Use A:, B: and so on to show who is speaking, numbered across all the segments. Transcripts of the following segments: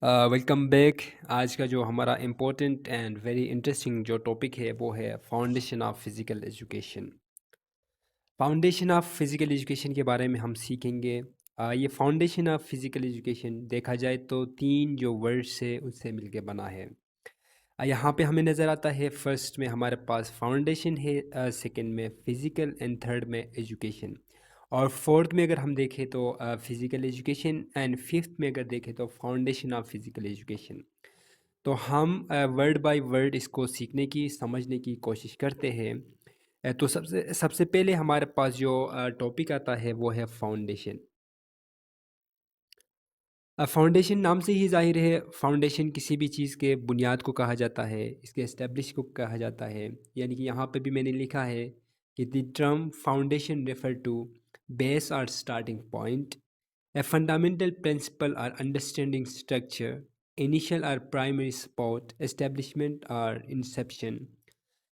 A: Welcome back. आज का जो हमारा इम्पोर्टेंट एंड वेरी इंटरेस्टिंग जो टॉपिक है वो है foundation of physical education. Foundation of physical education के बारे में हम सीखेंगे। ये फाउंडेशन ऑफ फिज़िकल एजुकेशन देखा जाए तो तीन जो वर्ड्स है उससे मिलके बना है। यहाँ पे हमें नज़र आता है फर्स्ट में हमारे पास फाउंडेशन है, सेकंड में फ़िज़िकल एंड थर्ड में एजुकेशन। और फोर्थ में अगर हम देखें तो फ़िज़िकल एजुकेशन एंड फिफ्थ में अगर देखें तो फाउंडेशन ऑफ फ़िज़िकल एजुकेशन। तो हम वर्ड बाय वर्ड इसको सीखने की समझने की कोशिश करते हैं। तो सबसे सबसे पहले हमारे पास जो टॉपिक आता है वो है फाउंडेशन। फाउंडेशन नाम से ही ज़ाहिर है, फाउंडेशन किसी भी चीज़ के बुनियाद को कहा जाता है, इसके एस्टेब्लिश को कहा जाता है। यानी कि यहाँ पे भी मैंने लिखा है कि the term foundation refer to base और starting point, a fundamental principle or understanding structure, initial or primary spot, establishment or inception।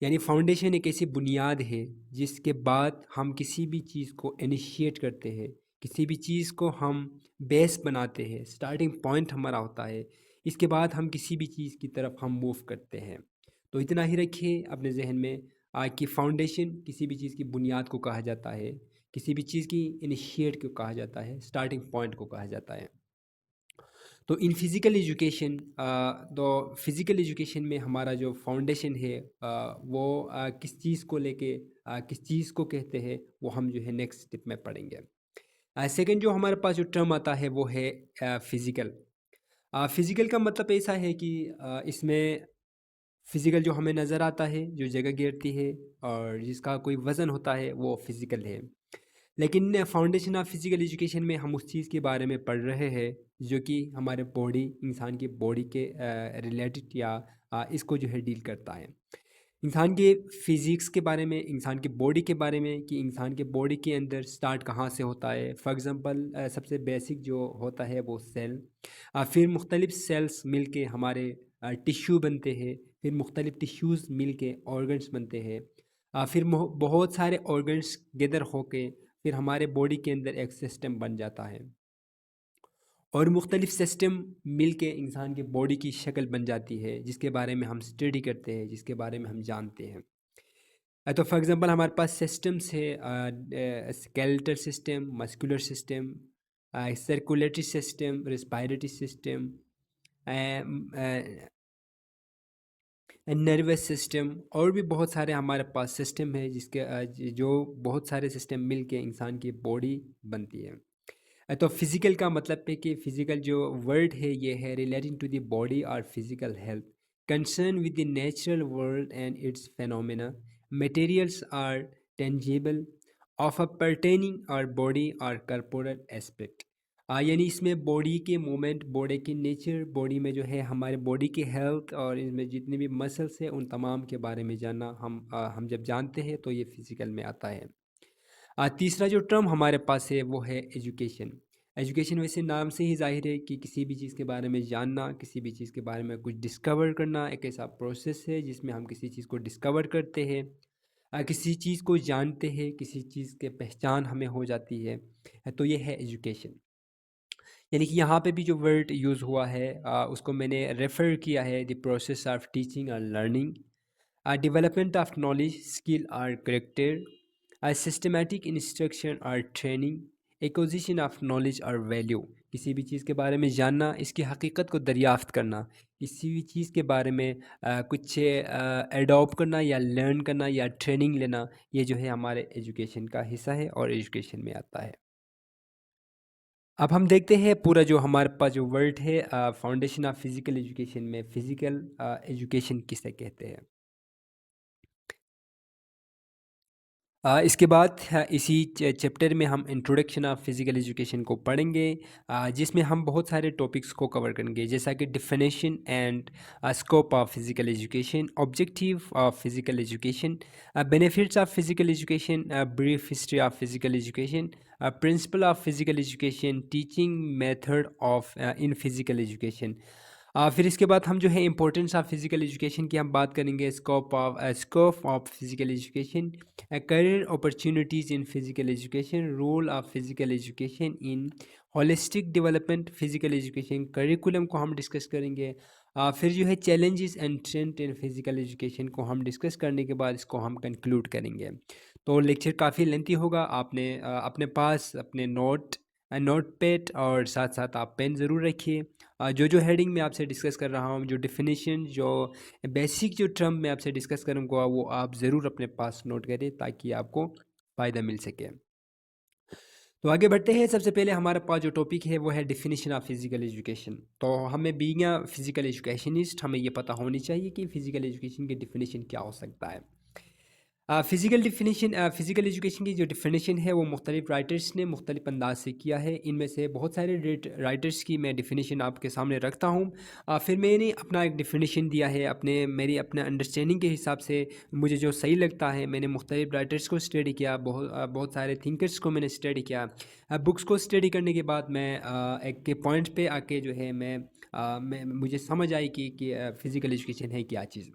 A: यानी फाउंडेशन एक ऐसी बुनियाद है जिसके बाद हम किसी भी चीज़ को इनिशिएट करते हैं, किसी भी चीज़ को हम बेस बनाते हैं, स्टार्टिंग पॉइंट हमारा होता है। इसके बाद हम किसी भी चीज़ की तरफ हम मूव करते हैं। तो इतना ही रखिए अपने जहन में कि फाउंडेशन किसी भी चीज़ की बुनियाद को कहा जाता है, किसी भी चीज़ की इनिशिएट को कहा जाता है, स्टार्टिंग पॉइंट को कहा जाता है। तो इन फिज़िकल एजुकेशन, तो फिज़िकल एजुकेशन में हमारा जो फाउंडेशन है वो किस चीज़ को लेके किस चीज़ को कहते हैं वो हम जो है नेक्स्ट स्टेप में पढ़ेंगे। सेकंड जो हमारे पास जो टर्म आता है वो है फिज़िकल। फिज़िकल का मतलब ऐसा है कि इसमें फिज़िकल जो हमें नज़र आता है, जो जगह गिरती है और जिसका कोई वज़न होता है वो फिज़िकल है। लेकिन फाउंडेशन ऑफ फिज़िकल एजुकेशन में हम उस चीज़ के बारे में पढ़ रहे हैं जो कि हमारे बॉडी, इंसान की बॉडी के रिलेटेड या इसको जो है डील करता है। इंसान के फिज़िक्स के बारे में, इंसान की बॉडी के बारे में कि इंसान के बॉडी के अंदर स्टार्ट कहाँ से होता है। फॉर एग्ज़ाम्पल सबसे बेसिक जो होता है वो सेल, फिर मुख्तलिफ़ सेल्स मिल के हमारे टिश्यू बनते हैं, फिर मुख्तलिफ़ टिश्यूज़ मिल के ऑर्गन्स बनते हैं, फिर बहुत सारे ऑर्गन्स गैदर होके फिर हमारे बॉडी के अंदर एक सिस्टम बन जाता है और मुख्तलिफ़ सिस्टम मिल के इंसान के बॉडी की शक्ल बन जाती है जिसके बारे में हम स्टडी करते हैं, जिसके बारे में हम जानते हैं। तो फॉर एग्ज़ाम्पल हमारे पास सिस्टम्स है, skeletal system, muscular system, circulatory system, respiratory system, nervous system और भी बहुत सारे हमारे पास सिस्टम है जिसके जो बहुत सारे सिस्टम मिल के इंसान की बॉडी बनती है। तो फिज़िकल का मतलब है कि फिज़िकल जो वर्ड है ये है रिलेटिंग टू द बॉडी और physical health, concern with the natural world and its phenomena, materials are tangible of a pertaining और बॉडी और corporeal एस्पेक्ट। यानी इसमें बॉडी के मूवमेंट, बॉडी की नेचर, बॉडी में जो है हमारे बॉडी की हेल्थ और इसमें जितने भी मसल्स हैं उन तमाम के बारे में जानना हम जब जानते हैं तो ये फिज़िकल में आता है। तीसरा जो टर्म हमारे पास है वो है एजुकेशन। एजुकेशन वैसे नाम से ही ज़ाहिर है कि किसी भी चीज़ के बारे में जानना, किसी भी चीज़ के बारे में कुछ डिस्कवर करना एक ऐसा प्रोसेस है जिसमें हम किसी चीज़ को डिस्कवर करते हैं, किसी चीज़ को जानते हैं, किसी चीज़ के पहचान हमें हो जाती है। तो ये है एजुकेशन। यानी कि यहाँ पे भी जो वर्ड यूज़ हुआ है उसको मैंने रेफ़र किया है द प्रोसेस ऑफ टीचिंग और learning, development of knowledge, skill or character, a systematic instruction or training, acquisition of knowledge or value। किसी भी चीज़ के बारे में जानना, इसकी हकीकत को दरियाफ्त करना, किसी भी चीज़ के बारे में कुछ एडॉप्ट करना या लर्न करना या ट्रेनिंग लेना, ये जो है हमारे एजुकेशन का हिस्सा है और एजुकेशन में आता है। अब हम देखते हैं पूरा जो हमारे पास जो वर्ड है फाउंडेशन ऑफ फिज़िकल एजुकेशन में फ़िज़िकल एजुकेशन किसे कहते हैं। इसके बाद इसी चैप्टर में हम इंट्रोडक्शन ऑफ फिज़िकल एजुकेशन को पढ़ेंगे, जिसमें हम बहुत सारे टॉपिक्स को कवर करेंगे जैसा कि definition and scope of physical education, objective of physical education, benefits of physical education, brief history of physical education, principle of physical education, teaching method of in physical education. फिर इसके बाद हम जो है इम्पोर्टेंस ऑफ फिज़िकल एजुकेशन की हम बात करेंगे। Scope of physical education, career opportunities in physical education, role of physical education in holistic development physical education, curriculum को हम डिस्कस करेंगे। फिर जो है challenges and trend in physical education को हम डिस्कस करने के बाद इसको हम कंक्लूड करेंगे। तो लेक्चर काफ़ी लेंथी होगा। आपने अपने पास अपने नोट पैड और साथ साथ आप पेन ज़रूर रखिए। जो हेडिंग मैं आपसे डिस्कस कर रहा हूँ, जो डेफिनेशन, जो बेसिक जो टर्म मैं आपसे डिस्कस करूँगा, वो आप ज़रूर अपने पास नोट करें ताकि आपको फ़ायदा मिल सके। तो आगे बढ़ते हैं। सबसे पहले हमारे पास जो टॉपिक है वो है डेफिनेशन ऑफ फिज़िकल एजुकेशन। तो हमें बीइंग अ फिज़िकल एजुकेशनिस्ट हमें ये पता होनी चाहिए कि फ़िज़िकल एजुकेशन की डेफिनेशन क्या हो सकता है। फ़िज़िकल एजुकेशन की जो डेफिनेशन है वो मुख्तलिफ राइटर्स ने मुख्तलिफ अंदाज से किया है। इनमें से बहुत सारे राइटर्स की मैं डेफिनेशन आपके सामने रखता हूँ। फिर मैंने अपना एक डेफिनेशन दिया है अपने अंडरस्टैंडिंग के हिसाब से। मुझे जो सही लगता है, मैंने मुख्तलिफ राइटर्स को स्टडी किया, बहुत सारे थिंकर्स को मैंने स्टडी किया। बुक्स को स्टडी करने के बाद मैं एक के पॉइंट पे आके जो है मैं मुझे समझ आई कि फ़िज़िकल एजुकेशन है क्या चीज़।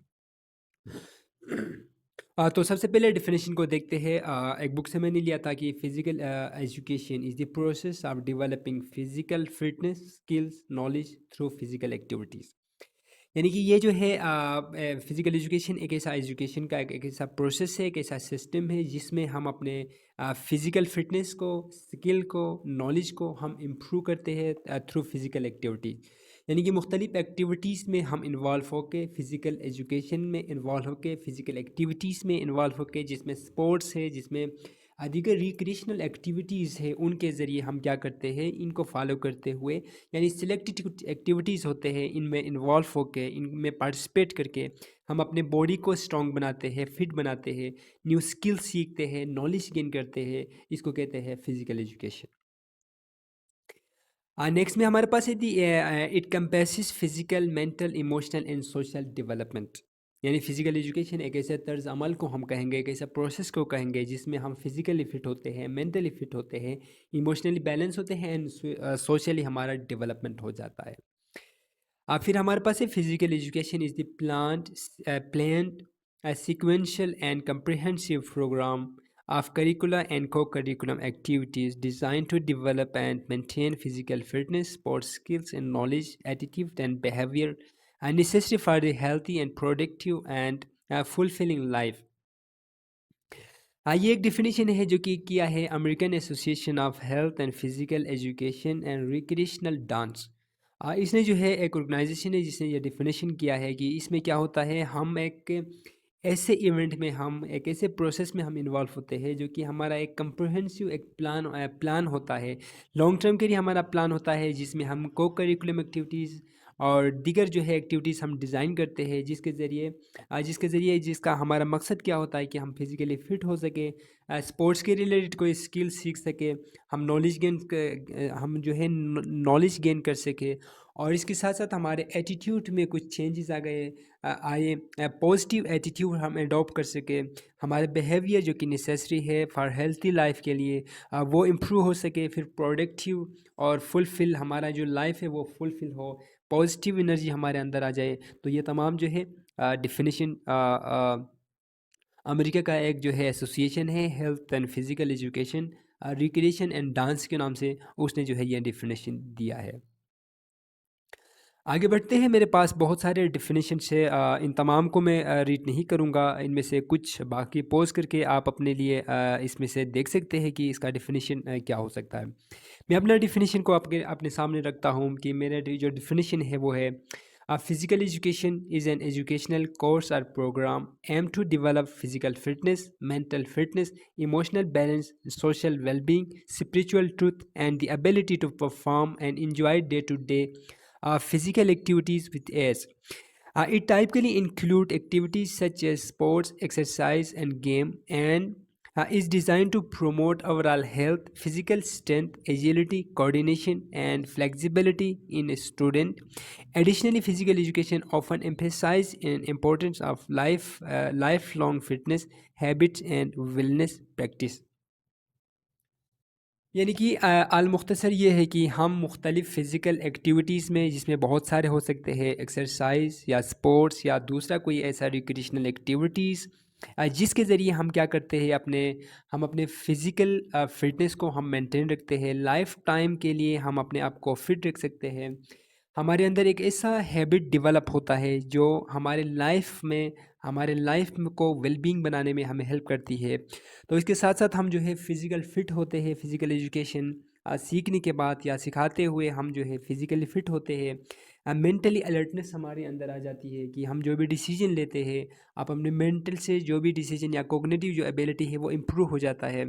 A: तो सबसे पहले डेफिनेशन को देखते हैं। एक बुक से मैंने लिया था कि physical education is the process of developing physical fitness skills knowledge through physical activities. यानी कि ये जो है फिजिकल एजुकेशन एक ऐसा एजुकेशन का एक ऐसा प्रोसेस है, एक ऐसा सिस्टम है जिसमें हम अपने फिजिकल फिटनेस को, स्किल को, नॉलेज को हम इम्प्रूव करते हैं थ्रू फिजिकल एक्टिविटी। यानी कि मुख्तलिफ एक्टिविटीज़ में हम इन्वॉल्व होके, फ़िज़िकल एजुकेशन में इन्वॉल्व होके, फ़िज़िकल एक्टिविटीज़ में इन्वॉल्व होके, जिसमें स्पोर्ट्स है, जिसमें दीगर रिक्रिएशनल एक्टिविटीज़ है, उनके ज़रिए हम क्या करते हैं, इनको फॉलो करते हुए, यानी सिलेक्टेड एक्टिविटीज़ होते हैं, इनमें इन्वॉल्व होके, इनमें पार्टिसिपेट करके हम अपने बॉडी को स्ट्रॉन्ग बनाते हैं, फिट बनाते हैं, न्यू स्किल्स सीखते हैं, नॉलेज गेन करते हैं। इसको कहते हैं फ़िज़िकल एजुकेशन। नेक्स्ट में हमारे पास है the it encompasses physical mental emotional and social development. यानी फिजिकल एजुकेशन एक ऐसे तर्ज अमल को हम कहेंगे, एक ऐसा प्रोसेस को कहेंगे जिसमें हम फिजिकली फिट होते हैं, मेंटली फिट होते हैं, इमोशनली बैलेंस होते हैं एंड सोशली हमारा डेवलपमेंट हो जाता है। फिर हमारे पास है physical education is the planned sequential and comprehensive program of curricula and co-curriculum activities designed to develop and maintain physical fitness, sports skills and knowledge, attitude and behavior necessary for the healthy and productive and fulfilling life. ये एक definition है जो कि किया है American association of health and physical education and recreational dance. इसने जो है एक ऑर्गेनाइजेशन है जिसने ये डेफिनेशन किया है कि इसमें क्या होता है, हम एक ऐसे इवेंट में, हम एक ऐसे प्रोसेस में हम इन्वॉल्व होते हैं जो कि हमारा एक कंप्रहेंसिव एक प्लान होता है, लॉन्ग टर्म के लिए हमारा प्लान होता है, जिसमें हम को करिकुलम एक्टिविटीज़ और दीगर जो है एक्टिविटीज़ हम डिज़ाइन करते हैं, जिसके ज़रिए जिसका हमारा मकसद क्या होता है कि हम फिज़िकली फ़िट हो सके, स्पोर्ट्स के रिलेटेड कोई स्किल सीख सके, हम जो है नॉलेज गेन कर सके, और इसके साथ साथ हमारे एटीट्यूड में कुछ चेंजेस आए, पॉजिटिव एटीट्यूड हम अडॉप्ट कर सके, हमारे बिहेवियर जो कि नेसेसरी है फॉर हेल्थी लाइफ के लिए वो इम्प्रूव हो सके, फिर प्रोडक्टिव और फुलफिल हमारा जो लाइफ है वो फुलफिल हो, पॉजिटिव एनर्जी हमारे अंदर आ जाए। तो ये तमाम जो है डिफिनेशन अमेरिका का एक जो है एसोसिएशन है health and physical education recreation and dance के नाम से, उसने जो है ये डिफिनेशन दिया है। आगे बढ़ते हैं। मेरे पास बहुत सारे डेफिनेशंस है, इन तमाम को मैं रीड नहीं करूँगा, इनमें से कुछ बाकी पॉज करके आप अपने लिए इसमें से देख सकते हैं कि इसका डेफिनेशन क्या हो सकता है। मैं अपना डेफिनेशन को आपके अपने सामने रखता हूँ कि मेरा जो डेफिनेशन है वो है physical education is an educational course और programme aim to develop physical fitness, mental fitness, emotional balance, social well-being, spiritual truth, and the ability to perform and enjoy day-to-day physical activities with ease. It typically include activities such as sports, exercise, and game, and is designed to promote overall health, physical strength, agility, coordination, and flexibility in a student. Additionally, physical education often emphasizes the importance of lifelong fitness habits and wellness practice. यानी कि अल-मुख्तसर ये है कि हम मुख्तलिफ़ physical activities में, जिसमें बहुत सारे हो सकते हैं, एक्सरसाइज या स्पोर्ट्स या दूसरा कोई ऐसा रिक्रिएशनल एक्टिविटीज़, जिसके ज़रिए हम क्या करते हैं, हम अपने फ़िज़िकल फ़िटनेस को हम मेंटेन रखते हैं, लाइफ़ टाइम के लिए हम अपने आप को फ़िट रख सकते हैं। हमारे अंदर एक ऐसा हैबिट डेवलप होता है जो हमारे लाइफ में को वेलबींग बनाने में हमें हेल्प करती है। तो इसके साथ साथ हम जो है फिज़िकल फ़िट होते हैं, फिज़िकल एजुकेशन सीखने के बाद या सिखाते हुए हम जो है फिज़िकली फ़िट होते हैं। मेंटली अलर्टनेस हमारे अंदर आ जाती है कि हम जो भी डिसीजन लेते हैं, आप अपने मेंटल से जो भी डिसीजन या कोग्निटिव जो एबिलिटी है वो इम्प्रूव हो जाता है।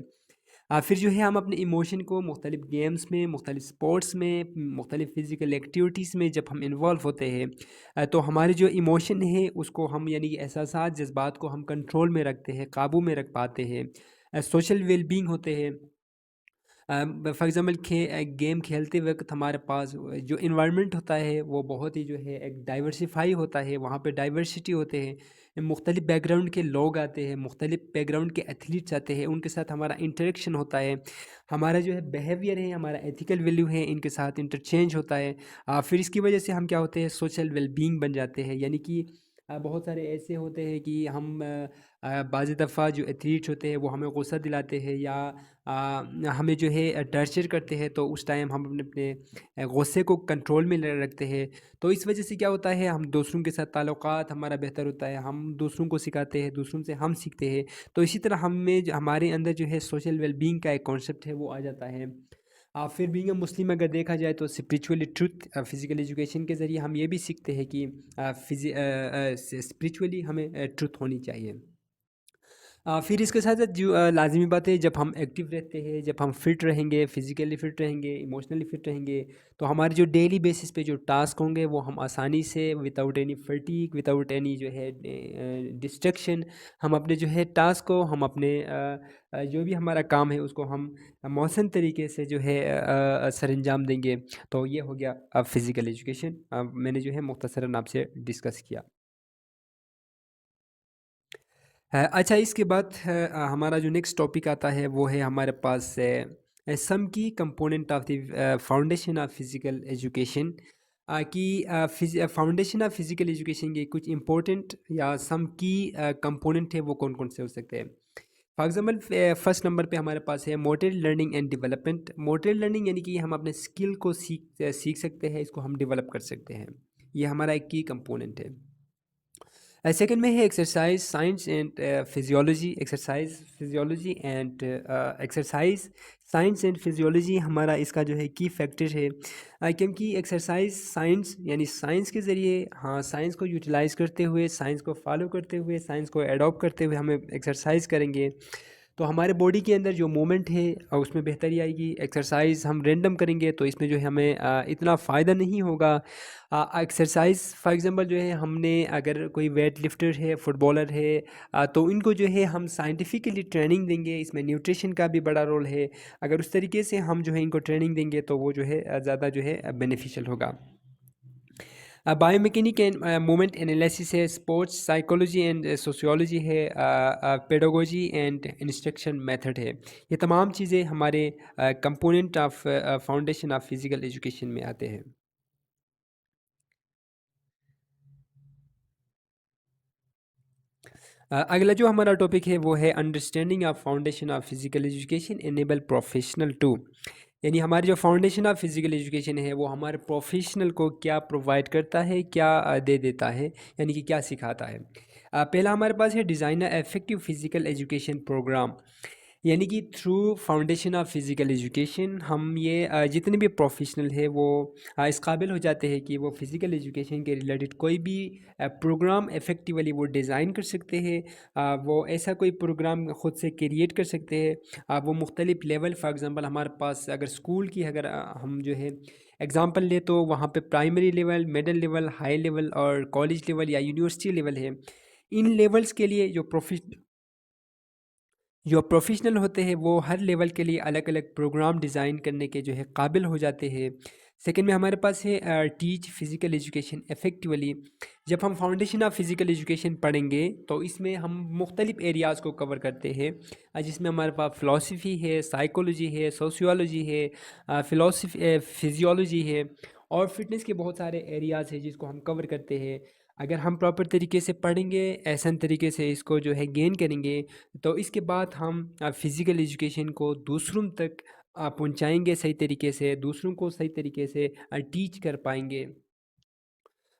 A: फिर जो है हम अपने इमोशन को मुख्तलिफ़ गेम्स में, मुख्तलिफ़ स्पोर्ट्स में, मुख्तलिफ़ फ़िज़िकल एक्टिविटीज़ में जब हम इन्वॉल्व होते हैं, तो हमारे जो इमोशन है उसको हम, यानी कि एहसासात, जज़्बात को हम कंट्रोल में रखते हैं, काबू में रख पाते हैं। सोशल वेल-बीइंग होते हैं। फॉर एग्ज़ाम्पल गेम खेलते वक़्त हमारे पास जो एनवायरनमेंट होता है वो बहुत ही जो है एक डाइवर्सिफ़ाई होता है, वहाँ पे डाइवर्सिटी होते हैं, मुख्तलिफ़ बैकग्राउंड के लोग आते हैं, मुख्तलिफ़ बैकग्राउंड के एथलीट्स आते हैं, उनके साथ हमारा इंटरेक्शन होता है, हमारा जो है बिहेवियर है, हमारा एथिकल वैल्यू है, इनके साथ इंटरचेंज होता है। फिर इसकी वजह से हम क्या होते हैं, सोशल वेल-बीइंग बन जाते हैं, यानी कि बहुत सारे ऐसे होते हैं कि बाज़ दफ़ा जो एथलीट्स होते हैं वो हमें गुस्सा दिलाते हैं या हमें जो है टॉर्चर करते हैं, तो उस टाइम हम अपने अपने गुस्से को कंट्रोल में रखते हैं। तो इस वजह से क्या होता है, हम दूसरों के साथ ताल्लुकात हमारा बेहतर होता है, हम दूसरों को सिखाते हैं, दूसरों से हम सीखते हैं। तो इसी तरह हमारे अंदर जो है सोशल वेलबींग का एक कॉन्सेप्ट है वो आ जाता है। फिर बीइंग अ मुस्लिम अगर देखा जाए तो स्पिरिचुअली ट्रुथ, फिज़िकल एजुकेशन के ज़रिए हम ये भी सीखते हैं कि स्पिरिचुअली हमें ट्रुथ होनी चाहिए। फिर इसके साथ-साथ जो लाज़मी बात है, जब हम एक्टिव रहते हैं, जब हम फिट रहेंगे, फिज़िकली फिट रहेंगे, इमोशनली फिट रहेंगे, तो हमारे जो डेली बेसिस पे जो टास्क होंगे वो हम आसानी से without any fatigue, without any जो है डिस्ट्रैक्शन, हम अपने जो है टास्क को हम अपने जो भी हमारा काम है उसको हम मौसम तरीके से जो है सरअंजाम देंगे। तो ये हो गया फ़िज़िकल एजुकेशन, मैंने जो है मुख्तसरन आपसे डिस्कस किया। अच्छा, इसके बाद हमारा जो नेक्स्ट टॉपिक आता है वो है हमारे पास सम की component of the foundation of physical education, कि फाउंडेशन ऑफ फिज़िकल एजुकेशन के कुछ इंपॉर्टेंट या सम की कंपोनेंट है वो कौन-कौन से हो सकते हैं। फॉर एग्ज़ाम्पल फर्स्ट नंबर पे हमारे पास है motor learning and development. Motor learning यानी कि हम अपने स्किल को सीख सकते हैं, इसको हम डेवलप कर सकते हैं। ये हमारा एक की कंपोनेंट है। सेकंड में है exercise science and physiology. Exercise science and physiology हमारा इसका जो है की फैक्टर है। क्योंकि एक्सरसाइज साइंस, यानी साइंस के ज़रिए, हाँ, साइंस को यूटिलाइज़ करते हुए, साइंस को फॉलो करते हुए, साइंस को एडॉप्ट करते हुए हम एक्सरसाइज करेंगे तो हमारे बॉडी के अंदर जो मूवमेंट है उसमें बेहतरी आएगी। एक्सरसाइज हम रैंडम करेंगे तो इसमें जो है हमें इतना फ़ायदा नहीं होगा। एक्सरसाइज फॉर एग्जांपल जो है, हमने अगर कोई वेट लिफ्टर है, फुटबॉलर है, तो इनको जो है हम साइंटिफिकली ट्रेनिंग देंगे, इसमें न्यूट्रिशन का भी बड़ा रोल है। अगर उस तरीके से हम जो है इनको ट्रेनिंग देंगे तो वो जो है ज़्यादा जो है बेनिफिशियल होगा। बायोमैकेनिक एंड मूवमेंट एनालिसिस है, स्पोर्ट्स साइकोलॉजी एंड सोशियोलॉजी है, पेडागोजी एंड इंस्ट्रक्शन मेथड है। ये तमाम चीज़ें हमारे component of foundation of physical education में आते हैं। अगला जो हमारा टॉपिक है वो है understanding of foundation of physical education enable professional to. यानी हमारी जो फाउंडेशन ऑफ फिज़िकल एजुकेशन है वो हमारे प्रोफेशनल को क्या प्रोवाइड करता है, क्या दे देता है, यानी कि क्या सिखाता है। पहला हमारे पास है designer effective physical education programme. यानी कि through foundation of physical education हम ये जितने भी प्रोफेशनल है वो इस काबिल हो जाते हैं कि वो फ़िज़िकल एजुकेशन के रिलेटेड कोई भी प्रोग्राम इफ़ेक्टिवली वो डिज़ाइन कर सकते हैं। वो ऐसा कोई प्रोग्राम ख़ुद से क्रिएट कर सकते हैं। वो मुख्तलिफ़ लेवल, फॉर एग्ज़ाम्पल हमारे पास अगर स्कूल की अगर हम जो है एग्ज़ाम्पल लें तो वहाँ पे primary level, middle level, high level और कॉलेज लेवल या यूनिवर्सिटी लेवल है। इन लेवल्स के लिए जो प्रोफेशनल होते हैं वो हर लेवल के लिए अलग अलग प्रोग्राम डिज़ाइन करने के जो है काबिल हो जाते हैं। सेकंड में हमारे पास है टीच फिजिकल एजुकेशन इफ़ेक्टिवली। जब हम फाउंडेशन ऑफ फिजिकल एजुकेशन पढ़ेंगे तो इसमें हम मुख्तलिफ एरियाज़ को कवर करते हैं, जिसमें हमारे पास फ़िलासफ़ी है, साइकोलॉजी है, सोशियोलॉजी है, फ़िलासफ़ी फिजियोलॉजी है, और फिटनेस के बहुत सारे एरियाज़ हैं जिसको हम कवर करते हैं। अगर हम प्रॉपर तरीके से पढ़ेंगे, एहसन तरीके से इसको जो है गेन करेंगे, तो इसके बाद हम फ़िज़िकल एजुकेशन को दूसरों तक पहुँचाएँगे सही तरीके से, दूसरों को सही तरीके से टीच कर पाएँगे।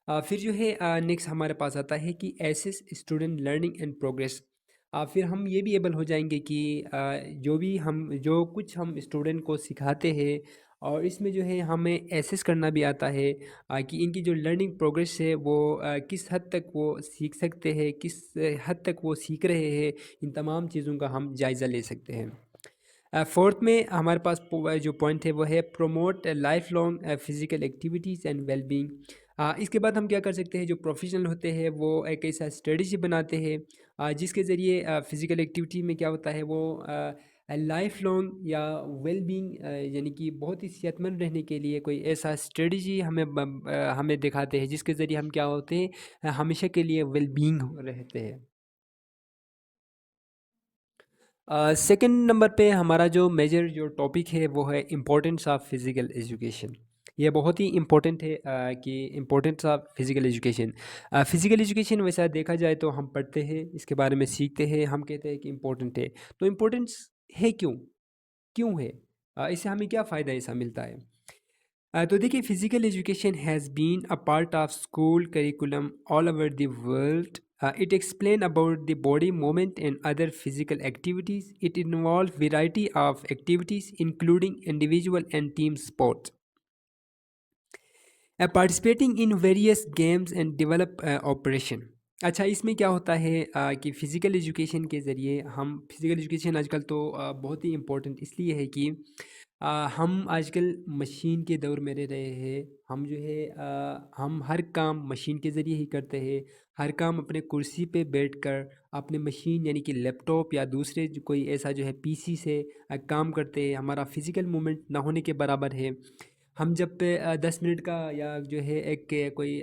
A: फिर जो है नेक्स्ट हमारे पास आता है कि assess student learning and progress. फिर हम ये भी एबल हो जाएंगे कि जो कुछ हम स्टूडेंट को सिखाते हैं, और इसमें जो है हमें एसेस करना भी आता है कि इनकी जो लर्निंग प्रोग्रेस है वो किस हद तक वो सीख सकते हैं, किस हद तक वो सीख रहे हैं। इन तमाम चीज़ों का हम जायज़ा ले सकते हैं। फोर्थ में हमारे पास जो पॉइंट है वो है promote life long physical activities and wellbeing. इसके बाद हम क्या कर सकते हैं, जो प्रोफेशनल होते हैं वो एक ऐसा स्ट्रेटजी बनाते हैं जिसके ज़रिए फ़िज़िकल एक्टिविटी में क्या होता है वो लाइफ लॉन्ग या वेलबींग, यानी कि बहुत ही सेहतमंद रहने के लिए कोई ऐसा स्ट्रेटजी हमें दिखाते हैं जिसके ज़रिए हम क्या होते हैं, हमेशा के लिए वेलबींग रहते हैं। सेकंड नंबर पे हमारा जो मेजर जो टॉपिक है वो है इम्पोर्टेंस ऑफ फिज़िकल एजुकेशन। ये बहुत ही इम्पोर्टेंट है कि importance of physical education. Physical education वैसा देखा जाए तो हम पढ़ते हैं, इसके बारे में सीखते हैं, हम कहते हैं कि इम्पोर्टेंट है। तो इम्पोर्टेंस है क्यों? क्यों है? इससे हमें क्या फ़ायदा ऐसा मिलता है? तो देखिए, physical education has been a part of school curriculum all over the world. It explain about the body movement and other physical activities. It involves variety of activities including individual and team sports. Participating in various games and develop operation. अच्छा, इसमें क्या होता है कि physical education के ज़रिए हम physical education आजकल तो बहुत ही इम्पोर्टेंट इसलिए है कि हम आजकल मशीन के दौर में रह रहे हैं। हम जो है हम हर काम मशीन के ज़रिए ही करते हैं। हर काम अपने कुर्सी पे बैठकर अपने मशीन यानी कि लैपटॉप या दूसरे जो कोई ऐसा जो है पीसी से काम करते हैं। हमारा फ़िज़िकल मूवमेंट ना होने के बराबर है। हम जब 10 मिनट का या जो है एक कोई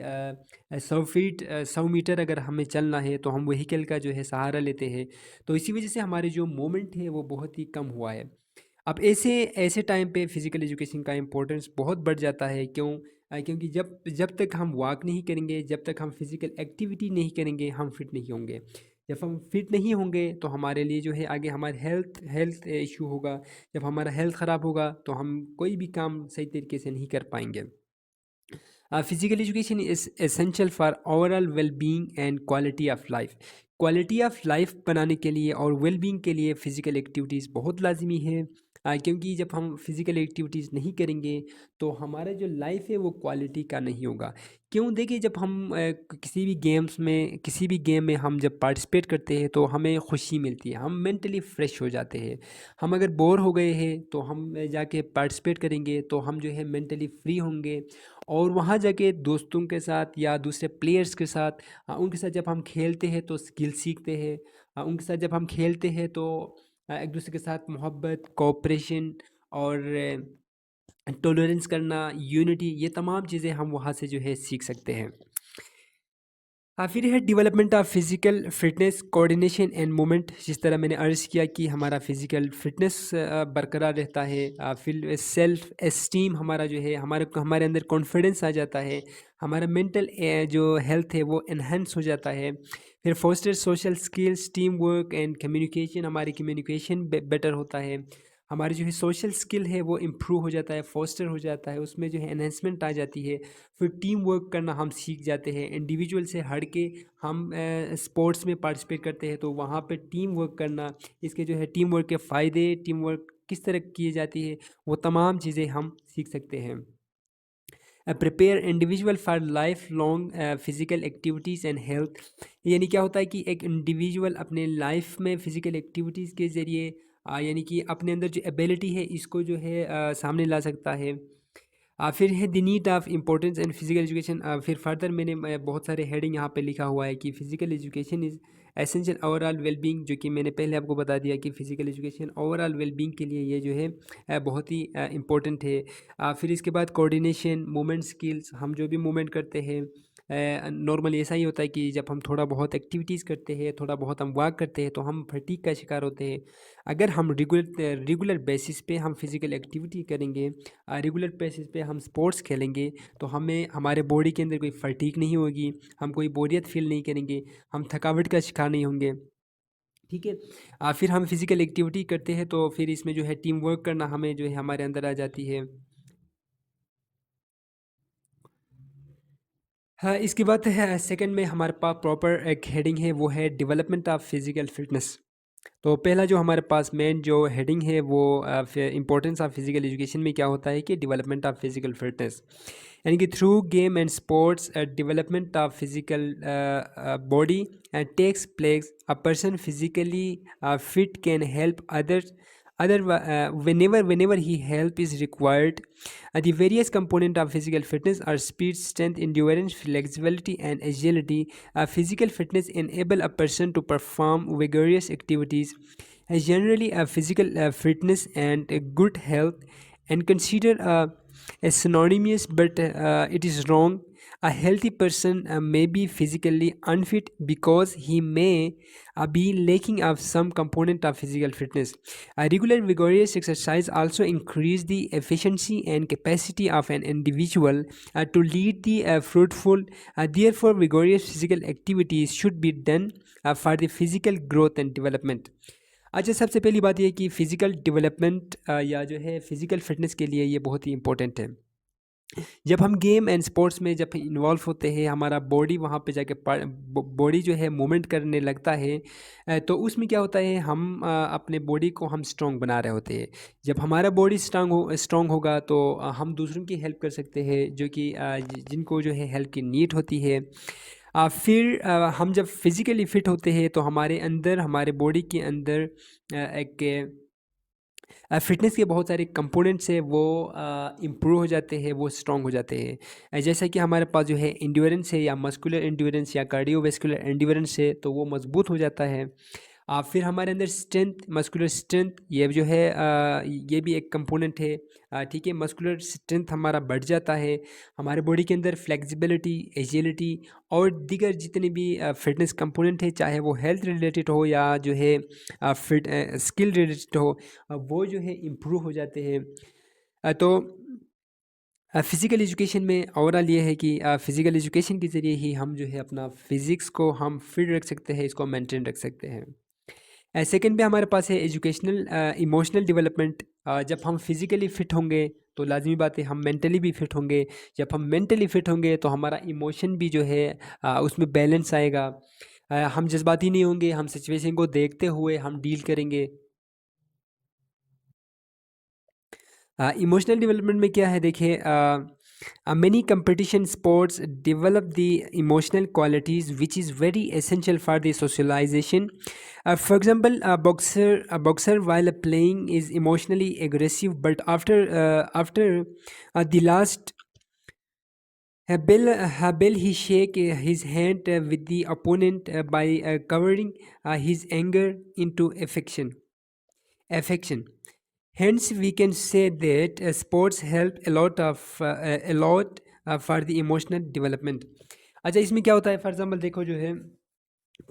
A: 100 फीट 100 मीटर अगर हमें चलना है तो हम व्हीकल का जो है सहारा लेते हैं। तो इसी वजह से हमारे जो मोमेंट है वो बहुत ही कम हुआ है। अब ऐसे ऐसे टाइम पे फिज़िकल एजुकेशन का इम्पोर्टेंस बहुत बढ़ जाता है। क्यों? क्योंकि जब जब तक हम वॉक नहीं करेंगे, जब तक हम फिज़िकल एक्टिविटी नहीं करेंगे, हम फिट नहीं होंगे। जब हम फिट नहीं होंगे तो हमारे लिए जो है आगे हमारे हेल्थ हेल्थ इशू होगा। जब हमारा हेल्थ ख़राब होगा तो हम कोई भी काम सही तरीके से नहीं कर पाएंगे। Physical education is essential for overall well being and quality of life. Quality of life बनाने के लिए और वेल बीइंग के लिए फ़िज़िकल एक्टिविटीज़ बहुत लाजमी है। क्योंकि जब हम फिज़िकल एक्टिविटीज़ नहीं करेंगे तो हमारा जो लाइफ है वो क्वालिटी का नहीं होगा। क्यों? देखिए, जब हम किसी भी गेम में हम जब पार्टिसिपेट करते हैं तो हमें खुशी मिलती है, हम मेंटली फ्रेश हो जाते हैं। हम अगर बोर हो गए हैं तो हम जाके पार्टिसिपेट करेंगे तो हम जो है मेंटली फ्री होंगे, और वहाँ जाके दोस्तों के साथ या दूसरे प्लेयर्स के साथ उनके साथ जब हम खेलते हैं तो स्किल सीखते हैं। उनके साथ जब हम खेलते हैं तो एक दूसरे के साथ मोहब्बत, कोऑपरेशन और टॉलरेंस करना, यूनिटी, ये तमाम चीज़ें हम वहाँ से जो है सीख सकते हैं। फिर है development of physical fitness, coordination and movement. जिस तरह मैंने अर्ज़ किया कि हमारा फिजिकल फिटनेस बरकरार रहता है, फिर सेल्फ एस्टीम हमारा जो है हमारे हमारे अंदर कॉन्फिडेंस आ जाता है, हमारा मेंटल जो हेल्थ है वो इन्हेंस हो जाता है। फिर foster social skills, team work and communication, हमारी कम्युनिकेशन बेटर होता है। हमारी जो है सोशल स्किल है वो इम्प्रूव हो जाता है, फोस्टर हो जाता है, उसमें जो है एनहेंसमेंट आ जाती है। फिर टीम वर्क करना हम सीख जाते हैं। इंडिविजुअल से हट के हम स्पोर्ट्स में पार्टिसिपेट करते हैं तो वहाँ पे टीम वर्क करना, इसके जो है टीम वर्क के फ़ायदे, टीम वर्क किस तरह की जाती है, वो तमाम चीज़ें हम सीख सकते हैं। Prepare individual for life long physical activities and health. यानी क्या होता है कि एक इंडिविजुअल अपने लाइफ में फ़िज़िकल एक्टिविटीज़ के ज़रिए यानी कि अपने अंदर जो एबिलिटी है इसको जो है सामने ला सकता है। फिर है the need of importance and physical education. फिर फर्दर मैंने बहुत सारे हेडिंग यहाँ पे लिखा हुआ है कि physical education is essential overall wellbeing, जो कि मैंने पहले आपको बता दिया कि फ़िज़िकल एजुकेशन ओवरऑल वेलबींग के लिए ये जो है बहुत ही इम्पोर्टेंट है। फिर इसके बाद कोऑर्डिनेशन, मूवमेंट स्किल्स, हम जो भी मूवमेंट करते हैं नॉर्मली ऐसा ही होता है कि जब हम थोड़ा बहुत एक्टिविटीज़ करते हैं, थोड़ा बहुत हम वॉक करते हैं तो हम फटीग का शिकार होते हैं। अगर हम रेगुलर बेसिस पे हम फिज़िकल एक्टिविटी करेंगे, रेगुलर बेसिस पे हम स्पोर्ट्स खेलेंगे, तो हमें हमारे बॉडी के अंदर कोई फटीग नहीं होगी, हम कोई बोरियत फील नहीं करेंगे, हम थकावट का शिकार नहीं होंगे। ठीक है। फिर हम फिज़िकल एक्टिविटी करते हैं तो फिर इसमें जो है टीम वर्क करना हमें जो है हमारे अंदर आ जाती है। हाँ, इसके बाद है सेकंड में हमारे पास प्रॉपर एक हेडिंग है, वो है डेवलपमेंट ऑफ फिज़िकल फिटनेस। तो पहला जो हमारे पास मेन जो हेडिंग है वो इम्पोर्टेंस ऑफ फिजिकल एजुकेशन में क्या होता है कि डेवलपमेंट ऑफ फिजिकल फिटनेस, यानी कि through game and sports development of physical body and takes place, a person physically fit can help others whenever he help is required. The various components of physical fitness are speed, strength, endurance, flexibility, and agility. Physical fitness enable a person to perform vigorous activities. Generally, a physical fitness and a good health and considered a synonymous, but it is wrong. A healthy person may be physically unfit because he may be lacking of some component of physical fitness. A regular vigorous exercise also increase the efficiency and capacity of an individual to lead the fruitful. Therefore, vigorous physical activities should be done for the physical growth and development. अच्छा, सबसे पहली बात ये है कि physical development या जो है फ़िज़िकल फ़िटनेस के लिए ये बहुत ही इम्पोर्टेंट है। जब हम गेम एंड स्पोर्ट्स में जब इन्वॉल्व होते हैं, हमारा बॉडी वहाँ पे जाके बॉडी जो है मूवमेंट करने लगता है, तो उसमें क्या होता है, हम अपने बॉडी को हम स्ट्रॉन्ग बना रहे होते हैं। जब हमारा बॉडी स्ट्रॉन्ग होगा तो हम दूसरों की हेल्प कर सकते हैं, जो कि जिनको जो है हेल्प की नीड होती है। फिर हम जब फिज़िकली फ़िट होते हैं तो हमारे अंदर, हमारे बॉडी के अंदर एक फ़िटनेस के बहुत सारे कंपोनेंट्स हैं, वो इम्प्रूव हो जाते हैं, वो स्ट्रॉन्ग हो जाते हैं। जैसा कि हमारे पास जो है एंड्योरेंस है, या मस्कुलर एंड्योरेंस या कार्डियोवैस्कुलर एंड्योरेंस है, तो वो मज़बूत हो जाता है। फिर हमारे अंदर स्ट्रेंथ, मस्कुलर स्ट्रेंथ, ये जो है ये भी एक कंपोनेंट है। ठीक है, मस्कुलर स्ट्रेंथ हमारा बढ़ जाता है। हमारे बॉडी के अंदर फ्लेक्सिबिलिटी, एजिलिटी और दीगर जितने भी फ़िटनेस कंपोनेंट है, चाहे वो हेल्थ रिलेटेड हो या जो है स्किल रिलेटेड हो, वो जो है इम्प्रूव हो जाते हैं। तो फ़िज़िकल एजुकेशन में ओवरऑल ये है कि फ़िज़िकल एजुकेशन के ज़रिए ही हम जो है अपना फ़िज़िक्स को हम फिट रख सकते हैं, इसको मेंटेन रख सकते हैं। सेकंड पे हमारे पास है एजुकेशनल इमोशनल डेवलपमेंट। जब हम फिज़िकली फ़िट होंगे तो लाज़मी बात है हम मेंटली भी फ़िट होंगे। जब हम मेंटली फ़िट होंगे तो हमारा इमोशन भी जो है उसमें बैलेंस आएगा। हम जज़्बाती नहीं होंगे, हम सिचुएशन को देखते हुए हम डील करेंगे। इमोशनल डेवलपमेंट में क्या है, देखिए, many competition sports develop the emotional qualities which is very essential for the socialization. For example, a boxer while playing is emotionally aggressive, but after the last bell he shake his hand with the opponent by covering his anger into affection. Hence, we can say that sports help a lot for the emotional development. अच्छा, इसमें क्या होता है, for example देखो, जो है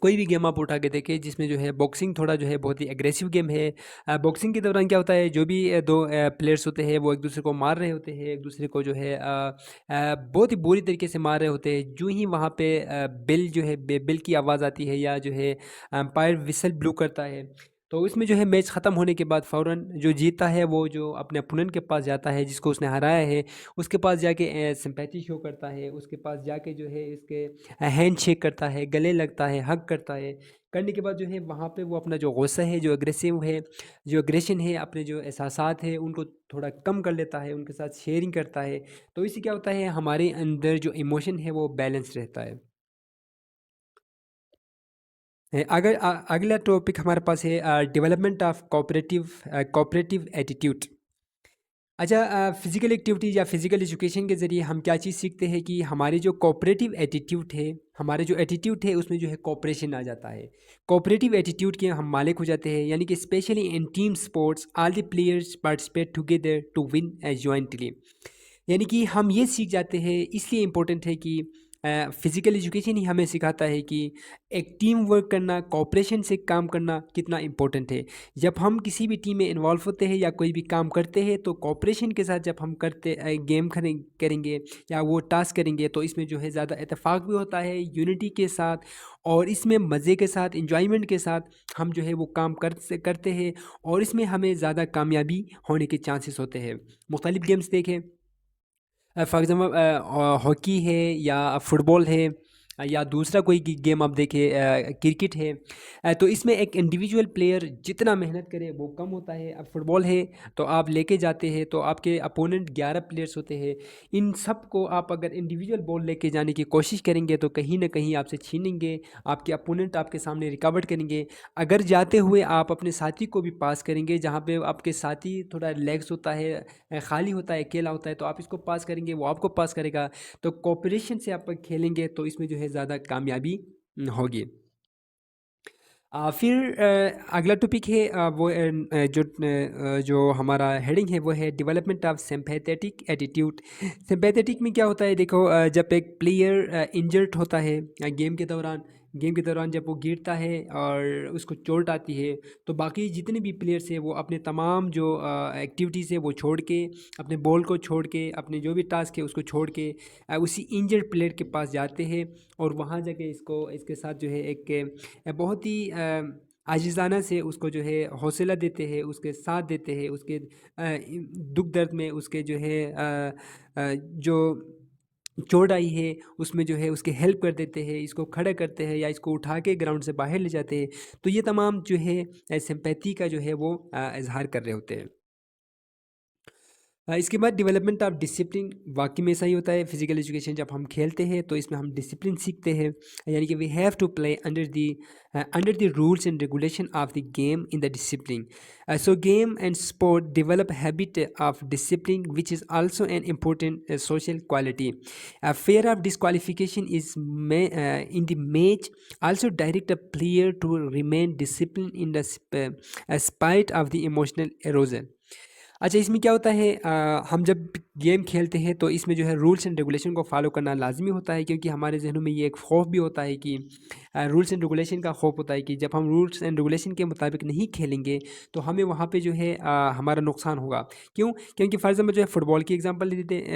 A: कोई भी गेम आप उठा के देखें जिसमें जो है बॉक्सिंग थोड़ा जो है बहुत ही एग्रेसिव गेम है। बॉक्सिंग के दौरान क्या होता है, जो भी दो प्लेयर्स होते हैं वो एक दूसरे को मार रहे होते हैं, एक दूसरे को जो है बहुत ही बुरी तरीके से मार रहे होते हैं। जो ही वहाँ पे बेल जो है बेल की आवाज़ आती है, या जो है एम्पायर विसल ब्लू करता है, तो इसमें जो है मैच ख़त्म होने के बाद फ़ौरन जो जीता है वो जो अपने अपोनेंट के पास जाता है जिसको उसने हराया है, उसके पास जाके सिंपैथी शो करता है, उसके पास जाके जो है इसके हैंड शेक करता है, गले लगता है, हग करता है। करने के बाद जो है वहाँ पे वो अपना जो गुस्सा है, जो अग्रेसिव है, जो एग्रेशन है, अपने जो एहसासात है उनको थोड़ा कम कर लेता है, उनके साथ शेयरिंग करता है। तो इससे क्या होता है, हमारे अंदर जो इमोशन है वो बैलेंस रहता है। अगला टॉपिक हमारे पास है डेवलपमेंट ऑफ कोऑपरेटिव एटीट्यूड। अच्छा, फिज़िकल एक्टिविटीज़ या फिज़िकल एजुकेशन के ज़रिए हम क्या चीज़ सीखते हैं कि हमारे जो कोऑपरेटिव एटीट्यूड है, हमारे जो एटीट्यूड है उसमें जो है कोऑपरेशन आ जाता है। कोऑपरेटिव एटीट्यूड के हम मालिक हो जाते हैं, यानी कि specially in team sports all the players participate together to win jointly. यानी कि हम ये सीख जाते हैं, इसलिए इम्पोर्टेंट है कि फिज़िकल एजुकेशन ही हमें सिखाता है कि एक टीम वर्क करना, कोऑपरेशन से काम करना कितना इम्पोर्टेंट है। जब हम किसी भी टीम में इन्वॉल्व होते हैं या कोई भी काम करते हैं तो कोऑपरेशन के साथ जब हम गेम करेंगे या वो टास्क करेंगे तो इसमें जो है ज़्यादा इत्तेफाक भी होता है, यूनिटी के साथ, और इसमें मज़े के साथ, एन्जॉयमेंट के साथ हम जो है वो काम करते हैं, और इसमें हमें ज़्यादा कामयाबी होने के चांसेस होते हैं। मुख्तलिफ़ गेम्स देखें, फॉर एग्ज़ाम्पल हॉकी है या फुटबॉल है, या दूसरा कोई गेम आप देखें, क्रिकेट है। तो इसमें एक इंडिविजुअल प्लेयर जितना मेहनत करे वो कम होता है। अब फुटबॉल है तो आप लेके जाते हैं तो आपके अपोनेंट 11 प्लेयर्स होते हैं। इन सब को आप अगर इंडिविजुअल बॉल लेके जाने की कोशिश करेंगे तो कहीं ना कहीं आपसे छीनेंगे, आपके अपोनेंट आपके सामने रिकवर करेंगे। अगर जाते हुए आप अपने साथी को भी पास करेंगे, जहाँ पे आपके साथी थोड़ा रिलैक्स होता है, खाली होता है, अकेला होता है, तो आप इसको पास करेंगे, वो आपको पास करेगा। तो कोऑपरेशन से आप खेलेंगे तो इसमें जो है ज़्यादा कामयाबी होगी। फिर अगला टॉपिक है, जो हमारा हेडिंग है वो है development of sympathetic attitude. Sympathetic में क्या होता है, देखो, जब एक प्लेयर इंजर्ड होता है गेम के दौरान जब वो गिरता है और उसको चोट आती है, तो बाकी जितने भी प्लेयर्स हैं वो अपने तमाम जो एक्टिविटीज़ है वो छोड़ के, अपने बॉल को छोड़ के, अपने जो भी टास्क है उसको छोड़ के उसी इंजर्ड प्लेयर के पास जाते हैं, और वहाँ जाके इसके साथ जो है एक बहुत ही आजिज़ाना से उसको जो है हौसला देते हैं, उसके साथ देते हैं, उसके दुख दर्द में उसके जो है जो चोट आई है उसमें जो है उसकी हेल्प कर देते हैं, इसको खड़ा करते हैं या इसको उठा के ग्राउंड से बाहर ले जाते हैं। तो ये तमाम जो है सिंपैथी का जो है वो इज़हार कर रहे होते हैं। इसके बाद डेवलपमेंट ऑफ डिसिप्लिन, वाकई में सही होता है। फिजिकल एजुकेशन जब हम खेलते हैं तो इसमें हम डिसिप्लिन सीखते हैं, यानी कि we have to play under the rules and regulation of the game in the discipline. So game and sport develop habit of discipline which is also an important social quality. Fear of disqualification is in the match also direct a player to remain disciplined in the spite of the emotional erosion. अच्छा, इसमें क्या होता है, हम जब game खेलते हैं तो इसमें जो है रूल्स एंड रेगुलेशन को फॉलो करना लाजमी होता है, क्योंकि हमारे जहनों में ये एक खौफ भी होता है कि रूल्स एंड रेगुलेशन का खौफ होता है कि जब हम रूल्स एंड रेगुलेशन के मुताबिक नहीं खेलेंगे तो हमें वहाँ पे जो है हमारा नुकसान होगा। क्यों? क्योंकि फॉर एग्जाम्पल जो है फुटबॉल की एग्जाम्पल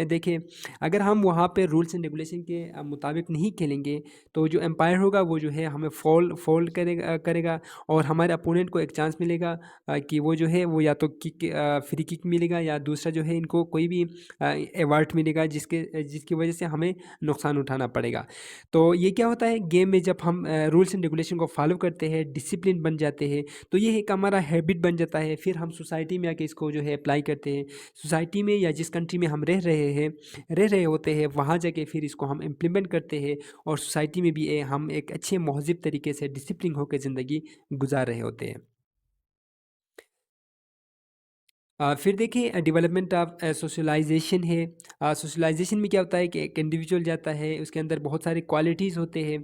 A: देखें, अगर हम वहाँ पे रूल्स एंड रेगुलेशन के मुताबिक नहीं खेलेंगे तो जो एम्पायर होगा वो जो है हमें फोल्ड करेगा, और हमारे अपोनेंट को एक चांस मिलेगा कि वो जो है वो या तो फ्री किक मिलेगा, या दूसरा जो है इनको कोई भी अवार्ड मिलेगा जिसकी वजह से हमें नुकसान उठाना पड़ेगा। तो ये क्या होता है, गेम में जब हम रूल्स एंड रेगुलेशन को फॉलो करते हैं, डिसिप्लिन बन जाते हैं, तो ये एक हमारा हैबिट बन जाता है। फिर हम सोसाइटी में आके इसको जो है अप्लाई करते हैं। सोसाइटी में या जिस कंट्री में हम रह रहे होते हैं, वहाँ जाके फिर इसको हम इम्प्लीमेंट करते हैं, और सोसाइटी में भी हम एक अच्छे महज़िब तरीके से डिसिप्लिन होकर ज़िंदगी गुजार रहे होते हैं। फिर देखिए, डेवलपमेंट ऑफ सोशलाइजेशन है। सोशलाइजेशन में क्या होता है कि एक इंडिविजुअल जाता है, उसके अंदर बहुत सारे क्वालिटीज़ होते हैं,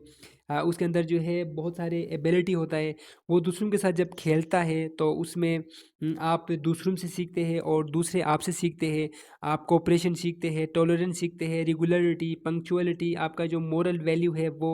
A: उसके अंदर जो है बहुत सारे एबिलिटी होता है। वो दूसरों के साथ जब खेलता है तो उसमें आप दूसरों से सीखते हैं और दूसरे आपसे सीखते हैं। आप कोऑपरेशन सीखते हैं, टॉलरेंस सीखते हैं, रेगुलरिटी, पंक्चुअलिटी, आपका जो मोरल वैल्यू है वो।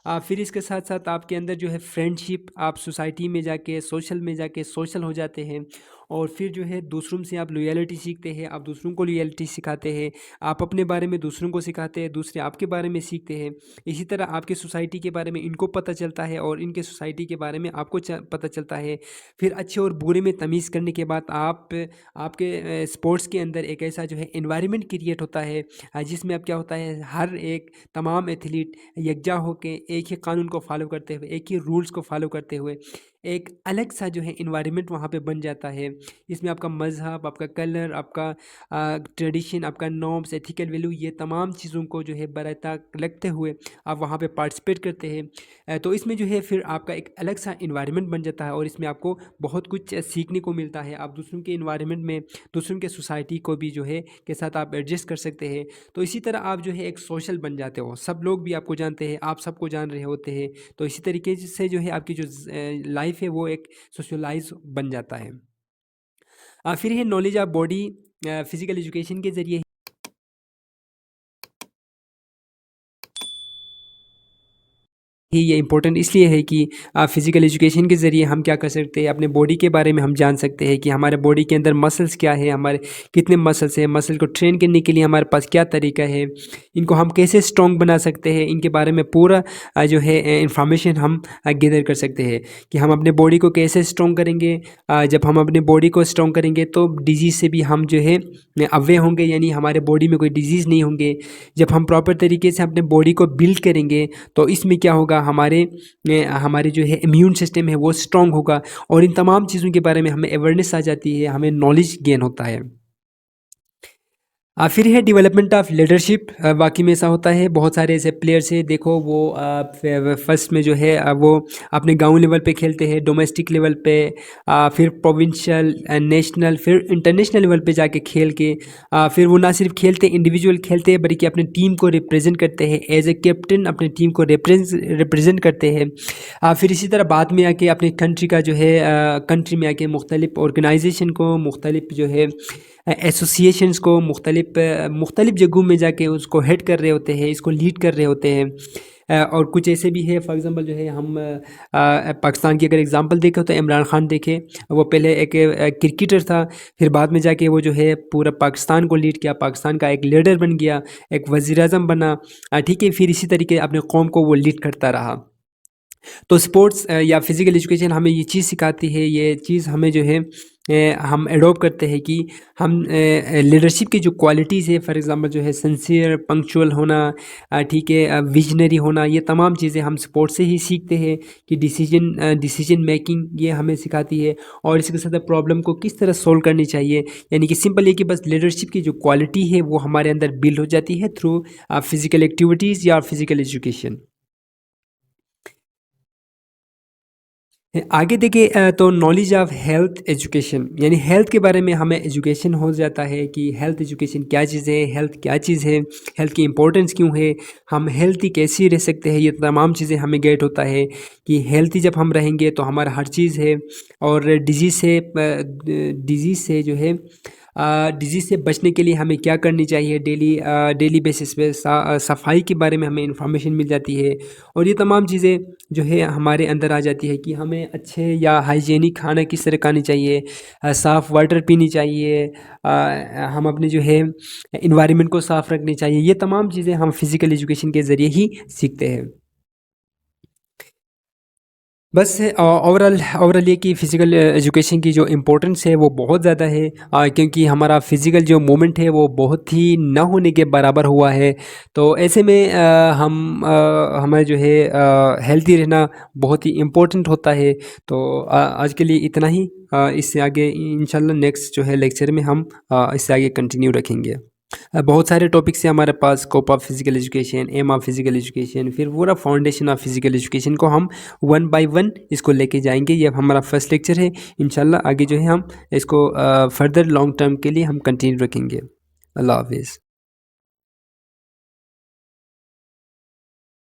A: फिर इसके साथ साथ आपके अंदर जो है फ्रेंडशिप, आप सोसाइटी में जाके सोशल हो जाते हैं, और फिर जो है दूसरों से आप लॉयल्टी सीखते हैं, आप दूसरों को लॉयल्टी सिखाते हैं, आप अपने बारे में दूसरों को सिखाते हैं, दूसरे आपके बारे में सीखते हैं। इसी तरह आपके सोसाइटी के बारे में इनको पता चलता है और इनके सोसाइटी के बारे में आपको पता चलता है। फिर अच्छे और बुरे में तमीज़ करने के बाद आपके स्पोर्ट्स के अंदर एक ऐसा जो है एनवायरनमेंट क्रिएट होता है, जिसमें अब क्या होता है, हर एक तमाम एथलीट यकजा होकर एक ही कानून को फॉलो करते हुए, एक ही रूल्स को फॉलो करते हुए एक अलग सा जो है एनवायरनमेंट वहाँ पे बन जाता है। इसमें आपका मज़हब, आपका कलर, आपका ट्रेडिशन, आपका नॉर्म्स, एथिकल वैल्यू, ये तमाम चीज़ों को जो है बरायता रखते हुए आप वहाँ पे पार्टिसिपेट करते हैं। तो इसमें जो है फिर आपका एक अलग सा एनवायरनमेंट बन जाता है और इसमें आपको बहुत कुछ सीखने को मिलता है। आप दूसरों के एनवायरनमेंट में, दूसरों के सोसाइटी को भी जो है के साथ आप एडजस्ट कर सकते हैं। तो इसी तरह आप जो है एक सोशल बन जाते हो, सब लोग भी आपको जानते हैं, आप सबको जान रहे होते हैं। तो इसी तरीके से जो है आपकी जो लाइफ है वो एक सोशलाइज बन जाता है। फिर है knowledge of body, physical education के ज़रिए ही ये इम्पोर्टेंट इसलिए है कि फिज़िकल एजुकेशन के ज़रिए हम क्या कर सकते हैं, अपने बॉडी के बारे में हम जान सकते हैं कि हमारे बॉडी के अंदर मसल्स क्या है, हमारे कितने मसल्स हैं, मसल को ट्रेन करने के लिए हमारे पास क्या तरीका है, इनको हम कैसे स्ट्रॉन्ग बना सकते हैं, इनके बारे में पूरा जो है इंफॉर्मेशन हम गैदर कर सकते हैं कि हम अपने बॉडी को कैसे स्ट्रॉन्ग करेंगे। जब हम अपने बॉडी को स्ट्रॉन्ग करेंगे तो डिजीज़ से भी हम जो है अवे होंगे, यानी हमारे बॉडी में कोई डिजीज़ नहीं होंगे। जब हम प्रॉपर तरीके से अपने बॉडी को बिल्ड करेंगे तो इसमें क्या होगा, हमारे जो है इम्यून सिस्टम है वो स्ट्रॉन्ग होगा और इन तमाम चीज़ों के बारे में हमें अवेयरनेस आ जाती है, हमें नॉलेज गेन होता है। फिर है डेवलपमेंट ऑफ लीडरशिप। वाकई में ऐसा होता है, बहुत सारे ऐसे प्लेयर्स हैं, देखो वो फर्स्ट में जो है वो अपने गांव लेवल पे खेलते हैं, डोमेस्टिक लेवल पे, फिर प्रोविंशियल, नेशनल, फिर इंटरनेशनल लेवल पे जाके खेल के फिर वो ना सिर्फ खेलते इंडिविजुअल खेलते हैं बल्कि अपने टीम को रिप्रेजेंट करते हैं, एज ए कैप्टन अपने टीम को रिप्रेजेंट करते हैं। फिर इसी तरह बाद में आके अपने कंट्री का जो है कंट्री में आके मुख्तलिफ ऑर्गेनाइजेशन को, मुख्तलिफ जो है एसोसिएशंस को मुख्तलिफ जगहों में जाके उसको हेड कर रहे होते हैं, इसको लीड कर रहे होते हैं। और कुछ ऐसे भी है, फॉर एग्ज़ाम्पल जो है हम पाकिस्तान की अगर एग्ज़ाम्पल देखें तो इमरान खान देखें, वो पहले एक क्रिकेटर था, फिर बाद में जाके वो जो है पूरा पाकिस्तान को लीड किया, पाकिस्तान का एक लीडर बन गया, एक वज़ीर-ए-आज़म बना। ठीक है, फिर इसी तरीके अपने कौम को वो लीड करता रहा। तो स्पोर्ट्स या फिज़िकल एजुकेशन हमें ये चीज़ सिखाती है, ये चीज़ हमें जो है हम एडॉप्ट करते हैं कि हम लीडरशिप की जो क्वालिटीज़ है, फॉर एग्ज़ाम्पल जो है सिंसियर, पंक्चुअल होना, ठीक है, विजनरी होना, ये तमाम चीज़ें हम स्पोर्ट्स से ही सीखते हैं कि डिसीजन मेकिंग ये हमें सिखाती है और इसके साथ प्रॉब्लम को किस तरह सोल्व करनी चाहिए। यानी कि सिंपल है कि बस लीडरशिप की जो क्वालिटी है वो हमारे अंदर बिल्ड हो जाती है थ्रू फिज़िकल एक्टिविटीज़ या फिज़िकल एजुकेशन। आगे देखिए तो नॉलेज ऑफ हेल्थ एजुकेशन, यानी हेल्थ के बारे में हमें एजुकेशन हो जाता है कि हेल्थ एजुकेशन क्या चीज़ है, हेल्थ क्या चीज़ है, हेल्थ की इंपॉर्टेंस क्यों है, हम हेल्थी कैसे रह सकते हैं, ये तमाम चीज़ें हमें गेट होता है कि हेल्थी जब हम रहेंगे तो हमारा हर चीज़ है। और डिजीज़ से बचने के लिए हमें क्या करनी चाहिए, डेली बेसिस पे सफाई के बारे में हमें इंफॉर्मेशन मिल जाती है। और ये तमाम चीज़ें जो है हमारे अंदर आ जाती है कि हमें अच्छे या हाइजीनिक खाना किस तरह खानी चाहिए, साफ़ वाटर पीनी चाहिए, हम अपने जो है इन्वायरमेंट को साफ़ रखनी चाहिए। ये तमाम चीज़ें हम फिज़िकल एजुकेशन के ज़रिए ही सीखते हैं। बस ओवरऑल ओवरऑल ये कि फ़िज़िकल एजुकेशन की जो इम्पोर्टेंस है वो बहुत ज़्यादा है, क्योंकि हमारा फ़िज़िकल जो मूवमेंट है वो बहुत ही ना होने के बराबर हुआ है। तो ऐसे में हमें जो है हेल्दी रहना बहुत ही इम्पोर्टेंट होता है। तो आज के लिए इतना ही। इससे आगे इंशाल्लाह नेक्स्ट जो है लेक्चर में हम इससे आगे कंटिन्यू रखेंगे। बहुत सारे टॉपिक्स हैं हमारे पास, scope of physical education, aim of physical education, फिर पूरा फाउंडेशन ऑफ फिज़िकल एजुकेशन को हम वन बाय वन इसको लेके जाएंगे। ये हमारा फर्स्ट लेक्चर है, इंशाल्लाह आगे जो है हम इसको फर्दर लॉन्ग टर्म के लिए हम कंटिन्यू रखेंगे। अल्लाह हाफिज़।